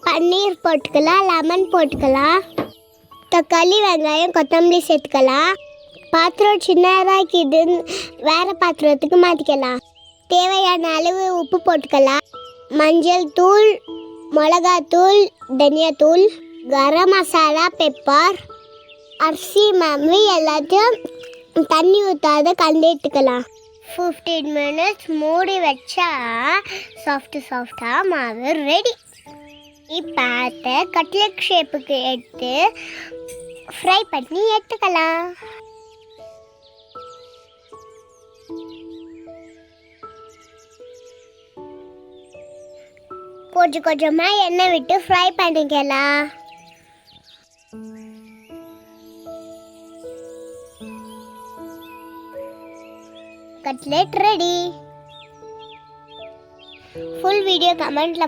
பன்னீர் போட்டுக்கலாம், லெமன் போட்டுக்கலாம், தக்காளி வெங்காயம் கொத்தமல்லி சேர்த்துக்கலாம். பாத்திரம் சின்னதாக்கிது வேறு பாத்திரத்துக்கு மாற்றிக்கலாம். தேவையான அளவு உப்பு போட்டுக்கலாம். மஞ்சள் தூள், மிளகாத்தூள், தனியாத்தூள், கரம் மசாலா, பெப்பர், அரிசி மாவு எல்லாத்தையும் தண்ணி ஊற்றாத கலந்துட்டுக்கலாம். 15 மினிட்ஸ் மூடி வச்சா சாஃப்டாக மாவு ரெடி. இப்போ கட்லெட் ஷேப்புக்கு எடுத்து ஃப்ரை பண்ணி எடுத்துக்கலாம். கொஞ்சம் கொஞ்சமாக எண்ணெய் விட்டு ஃப்ரை பண்ணிக்கலாம். Cutlet ready. ஃபுல் வீடியோ கமெண்ட்ல